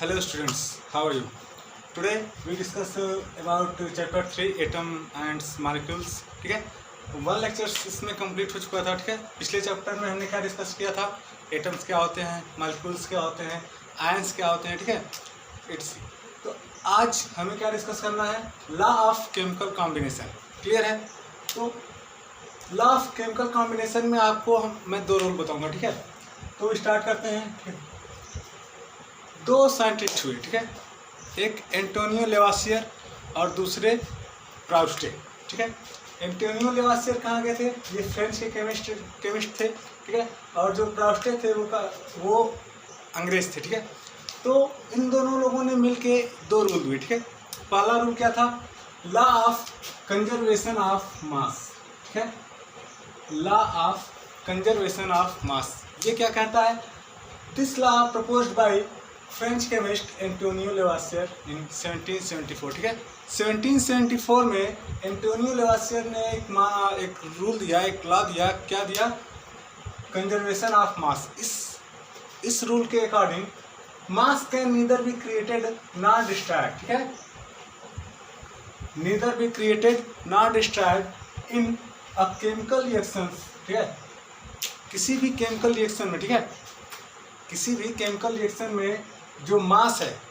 Hello students, how are you? Today we discuss about chapter 3 atom and molecules. ठीक है, one lecture इसमें complete हो चुका था. ठीक है, पिछले चैप्टर में हमने क्या डिस्कस किया था? एटम्स क्या होते हैं, मॉलिक्यूल्स क्या होते हैं, आयंस क्या होते हैं. ठीक है, इट्स तो आज हमें क्या डिस्कस करना है? Law of chemical combination. Clear है? तो लॉ ऑफ केमिकल कॉम्बिनेशन में आपको मैं दो रोल बताऊंगा. ठीक है, तो स्टार्ट करते हैं. ठीक है, दो साइंटिस्ट हुए. ठीक है, एक एंटोनियो लेवासियर और दूसरे प्राउस्टे. ठीक है, एंटोनियो लेवासियर कहाँ गए थे? ये फ्रेंच के केमिस्ट थे. ठीक है, और जो प्राउस्टे थे वो अंग्रेज थे. ठीक है, तो इन दोनों लोगों ने मिलके दो रूल दिए. ठीक है, पहला रूल क्या था? Law of conservation of mass. ठीक है, law of conservation of mass. ये क्या कहता है? This law proposed by French chemist Antonio Lavoisier in 1774. ठीक है, 1774 में एंटोनियो लेवासियर ने एक रूल दिया, एक लॉ दिया. क्या दिया? कंजर्वेशन ऑफ मास. इस रूल के according mass can neither be created not destroyed. ठीक है, neither be created not destroyed in a chemical reaction. ठीक है, किसी भी केमिकल रिएक्शन में. ठीक है, किसी भी केमिकल रिएक्शन में जो मास है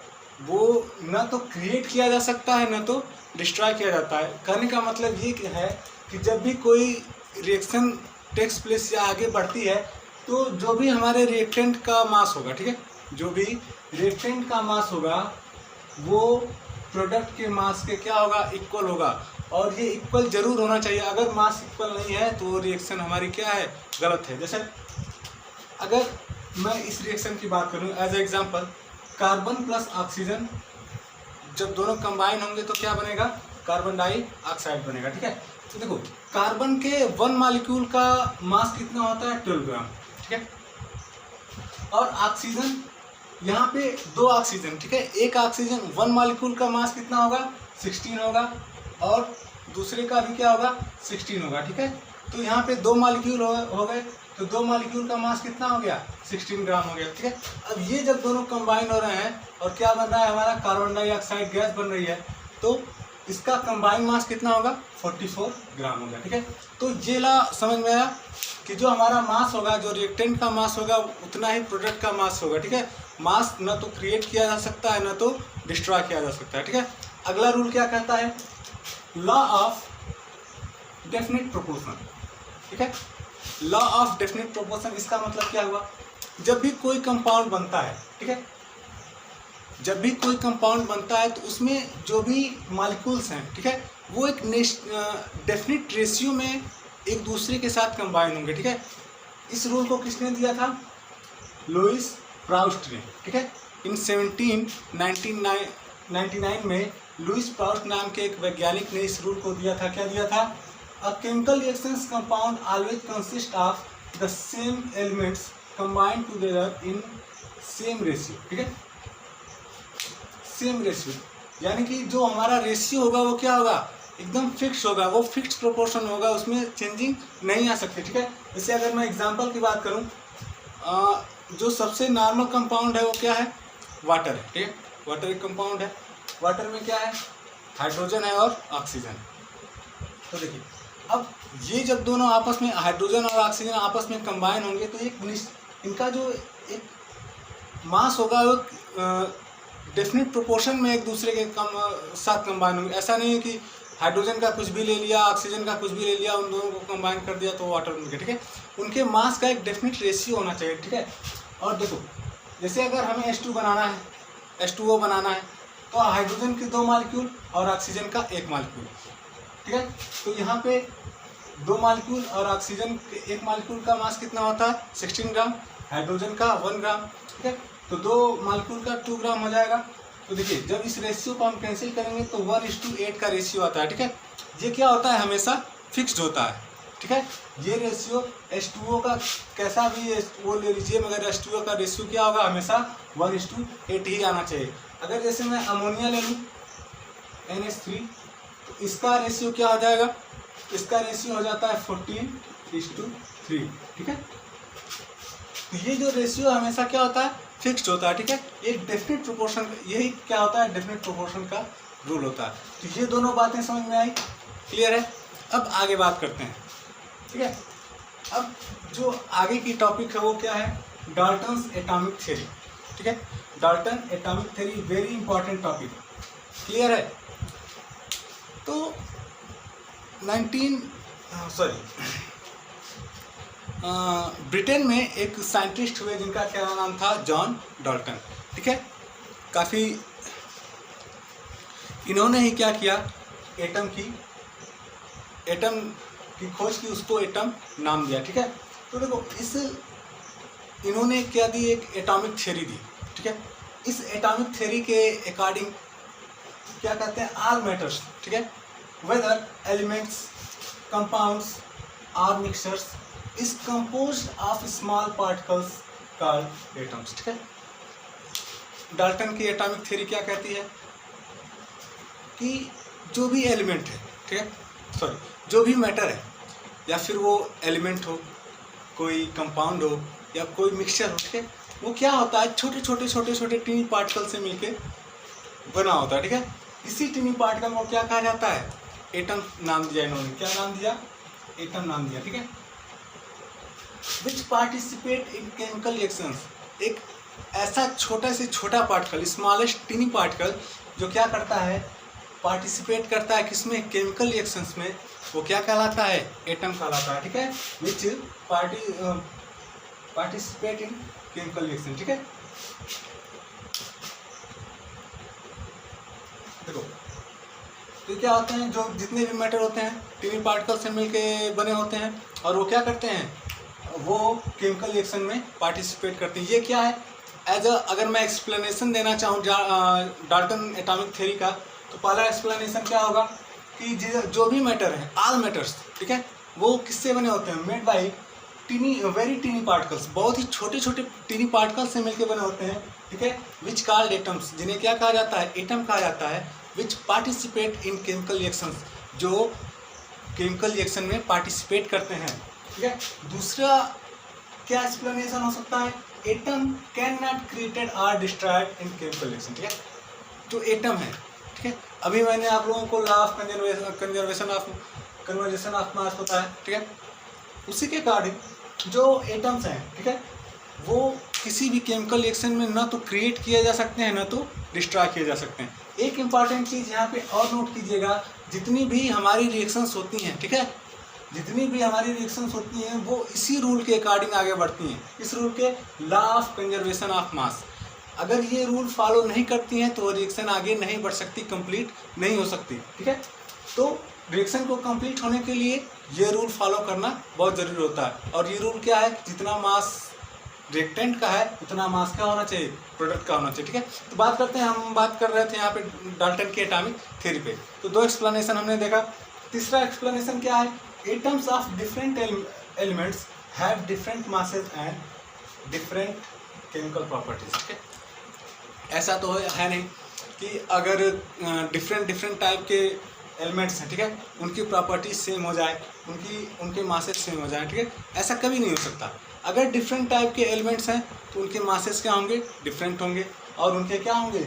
वो न तो क्रिएट किया जा सकता है न तो डिस्ट्रॉय किया जाता है. कहने का मतलब ये है कि जब भी कोई रिएक्शन टेक्स प्लेस या आगे बढ़ती है तो जो भी हमारे रिएक्टेंट का मास होगा. ठीक है, जो भी रिएक्टेंट का मास होगा वो प्रोडक्ट के मास के क्या होगा? इक्वल होगा. और ये इक्वल जरूर होना चाहिए. अगर मास इक्वल नहीं है तो रिएक्शन हमारी क्या है? गलत है. जैसे अगर मैं इस रिएक्शन की बात करूं as a example, carbon plus oxygen जब दोनों कंबाइन होंगे तो क्या बनेगा? कार्बन डाइऑक्साइड बनेगा. ठीक है, तो देखो कार्बन के वन मॉलिक्यूल का मास कितना होता है? 12 ग्राम. ठीक है, और ऑक्सीजन यहाँ पे दो ऑक्सीजन. ठीक है, एक ऑक्सीजन वन मॉलिक्यूल का मास कितना होगा? 16 होगा और दूसरे का भी क्या होगा? 16 होगा. ठीक है, तो यहाँ पे दो मॉलिक्यूल हो गए तो दो मॉलिक्यूल का मास कितना हो गया? 16 ग्राम हो गया. ठीक है, अब ये जब दोनों कंबाइन हो रहे हैं और क्या बन रहा है? हमारा कार्बन डाइऑक्साइड गैस बन रही है तो इसका कंबाइन मास कितना होगा? 44 ग्राम हो गया. ठीक है, तो ये ला समझ में आया कि जो हमारा मास होगा, जो रिएक्टेंट का मास होगा उतना ही प्रोडक्ट का मास होगा. ठीक है, मास न तो क्रिएट किया जा सकता है न तो डिस्ट्रॉय किया जा सकता है. ठीक है, अगला रूल क्या कहता है? Law of definite proportion. ठीक है, लॉ ऑफ डेफिनिट प्रोपोर्शन. इसका मतलब क्या हुआ? जब भी कोई कंपाउंड बनता है. ठीक है, जब भी कोई कंपाउंड बनता है तो उसमें जो भी मॉलिक्यूल्स हैं, ठीक है, वो एक डेफिनिट रेशियो में एक दूसरे के साथ कंबाइन होंगे. ठीक है, इस रूल को किसने दिया था? लुइस प्राउस्ट ने. ठीक है, इन 1799 में लुइस प्राउस्ट नाम के एक वैज्ञानिक ने इस रूल को दिया था. क्या दिया था? A chemical reactions compound always consist of the same elements combined together in same ratio. ठीक है, सेम रेशियो यानी कि जो हमारा रेशियो होगा वो क्या होगा? एकदम फिक्स होगा, वो फिक्स प्रोपोर्शन होगा, उसमें चेंजिंग नहीं आ सकती. ठीक है, जैसे अगर मैं एग्जांपल की बात करूं, जो सबसे नॉर्मल कंपाउंड है वो क्या है? वाटर है. ठीक है, वाटर एक कंपाउंड है. वाटर में क्या है? हाइड्रोजन है और ऑक्सीजन. तो देखिए अब ये जब दोनों आपस में हाइड्रोजन और ऑक्सीजन आपस में कंबाइन होंगे तो इनका जो एक मास होगा वो डेफिनेट प्रोपोर्शन में एक दूसरे के साथ कंबाइन होंगे. ऐसा नहीं है कि हाइड्रोजन का कुछ भी ले लिया, ऑक्सीजन का कुछ भी ले लिया, उन दोनों को कंबाइन कर दिया तो वाटर बन गया. ठीक है, उनके मास का एक डेफिनेट रेशियो होना चाहिए. ठीक है, और देखो जैसे अगर हमें H2 बनाना है, H2O बनाना है तो हाइड्रोजन के दो मॉलिक्यूल और ऑक्सीजन का एक मॉलिक्यूल. ठीक है, तो यहाँ पे दो मॉलिक्यूल और ऑक्सीजन के एक मॉलिक्यूल का मास कितना होता है? 16 ग्राम. हाइड्रोजन का 1 ग्राम. ठीक है, तो दो मॉलिक्यूल का 2 ग्राम हो जाएगा. तो देखिए जब इस रेशियो को हम कैंसिल करेंगे तो 1:8 का रेशियो आता है. ठीक है, ये क्या होता है? हमेशा फिक्स्ड होता है. ठीक है, ये रेशियो H2O का कैसा भी वो ले लीजिए मगर H2O का रेशियो क्या होगा? हमेशा 1:8 ही आना चाहिए. अगर जैसे मैं अमोनिया ले लूँ NH3 तो इसका रेशियो क्या हो जाएगा? इसका रेशियो हो जाता है 14:3. ठीक है, तो ये जो रेशियो हमेशा क्या होता है, फिक्स्ड होता है, ठीक है। एक डेफिनेट प्रोपोर्शन, यही क्या होता है, डेफिनेट प्रोपोर्शन का रूल होता है। तो ये दोनों बातें समझ में आई, क्लियर है। अब आगे बात करते हैं, ठीक है। अब जो आगे की टॉपिक है वो क्या है, डाल्टन्स एटॉमिक थ्योरी, ठीक है। Dalton atomic theory very important topic, clear है। तो ब्रिटेन में एक साइंटिस्ट हुए जिनका क्या नाम था, जॉन डाल्टन, ठीक है। काफ़ी इन्होंने ही क्या किया, एटम की खोज की, उसको एटम नाम दिया, ठीक है। तो देखो इन्होंने क्या दी, एक एटॉमिक थ्योरी दी, ठीक है। इस एटॉमिक थ्योरी के अकॉर्डिंग क्या कहते हैं, ऑल मैटर्स, ठीक है, वेदर एलिमेंट्स, कंपाउंड्स और mixtures is composed of small particles called atoms, ठीक है। डाल्टन की एटॉमिक थ्योरी क्या कहती है कि जो भी एलिमेंट है, ठीक है, जो भी मैटर है, या फिर वो एलिमेंट हो, कोई कंपाउंड हो या कोई मिक्सचर हो, ठीक है, वो क्या होता है, छोटे छोटे टीनी पार्टिकल से मिलके बना होता है, ठीक है। इसी टीनी पार्टिकल को क्या कहा जाता है, एटम नाम दिया इन्होंने, क्या नाम दिया, एटम नाम दिया, ठीक है। विच पार्टिसिपेट इन केमिकल रिएक्शंस, एक ऐसा छोटा से छोटा पार्टिकल, स्मॉलेस्ट टीनी पार्टिकल जो क्या करता है, पार्टिसिपेट करता है किसमें, केमिकल रिएक्शंस में, वो क्या कहलाता है, एटम कहलाता है, ठीक है। विच पार्टिसिपेट इन केमिकल रिएक्शन, ठीक है। देखो तो क्या होते हैं, जो जितने भी मैटर होते हैं टीनी पार्टिकल से मिलके बने होते हैं, और वो क्या करते हैं, वो केमिकल रिएक्शन में पार्टिसिपेट करते हैं। ये क्या है, अगर मैं एक्सप्लेनेशन देना चाहूँ डाल्टन एटॉमिक थ्योरी का, तो पहला एक्सप्लेनेशन क्या होगा कि जो भी मैटर है, ऑल मैटर्स, ठीक है, वो किससे बने होते हैं, made by very tiny particles, बहुत ही छोटे छोटे टीनी पार्टिकल्स से मिलकर बने होते हैं, ठीक है। विच कॉल्ड एटम्स, जिन्हें क्या कहा जाता है, एटम कहा जाता है। विच पार्टिसिपेट इन केमिकल रिएक्शंस, जो केमिकल रिएक्शन में पार्टिसिपेट करते हैं, ठीक है। दूसरा क्या एक्सप्लेनेशन हो सकता है, एटम कैन नॉट क्रिएटेड और डिस्ट्रॉयड इन केमिकल रिएक्शन, ठीक है। जो एटम है, ठीक है, अभी मैंने आप लोगों को law of conservation of mass बताया, ठीक है। उसी के अकॉर्डिंग जो एटम्स हैं, ठीक है, वो किसी भी केमिकल रिएक्शन में ना तो क्रिएट किए जा सकते हैं, ना तो डिस्ट्रॉय किए जा सकते हैं। एक इम्पॉर्टेंट चीज़ यहाँ पे और नोट कीजिएगा, जितनी भी हमारी रिएक्शंस होती हैं, ठीक है, जितनी भी हमारी रिएक्शंस होती हैं वो इसी रूल के अकॉर्डिंग आगे बढ़ती हैं, इस रूल के, लॉ ऑफ कंजर्वेशन ऑफ मास। अगर ये रूल फॉलो नहीं करती हैं तो रिएक्शन आगे नहीं बढ़ सकती, कंप्लीट नहीं हो सकती, ठीक है। तो रिएक्शन को कंप्लीट होने के लिए ये रूल फॉलो करना बहुत ज़रूरी होता है। और ये रूल क्या है, जितना मास रिएक्टेंट का है उतना मास क्या होना चाहिए, प्रोडक्ट का होना चाहिए, ठीक है। तो बात करते हैं, हम बात कर रहे थे यहाँ पे डाल्टन की एटॉमिक थ्योरी पे। तो दो एक्सप्लेनेशन हमने देखा। तीसरा एक्सप्लेनेशन क्या है, atoms of different elements have different masses and different chemical properties, ठीक है। ऐसा तो है नहीं कि अगर डिफरेंट टाइप के एलिमेंट्स हैं, ठीक है, उनकी प्रॉपर्टीज सेम हो जाए, उनके मासेस सेम हो जाए, ठीक है, ऐसा कभी नहीं हो सकता। अगर डिफरेंट टाइप के एलिमेंट्स हैं तो उनके मासेस क्या होंगे, डिफरेंट होंगे, और उनके क्या होंगे,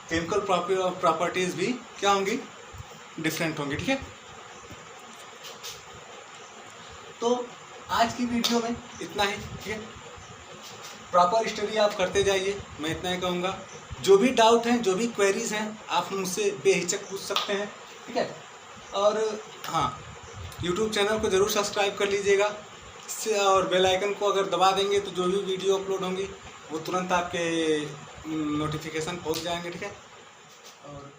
केमिकल प्रॉपर्टीज भी क्या होंगी, डिफरेंट होंगी, ठीक है। तो आज की वीडियो में इतना ही, ठीक है। प्रॉपर स्टडी आप करते जाइए, मैं इतना ही कहूँगा। जो भी डाउट हैं, जो भी क्वेरीज हैं, आप मुझसे बेहिचक पूछ सकते हैं, ठीक है। और हाँ, यूट्यूब चैनल को ज़रूर सब्सक्राइब कर लीजिएगा, और बेल आइकन को अगर दबा देंगे तो जो भी वीडियो अपलोड होंगी वो तुरंत आपके नोटिफिकेशन पहुंच जाएंगे, ठीक है। और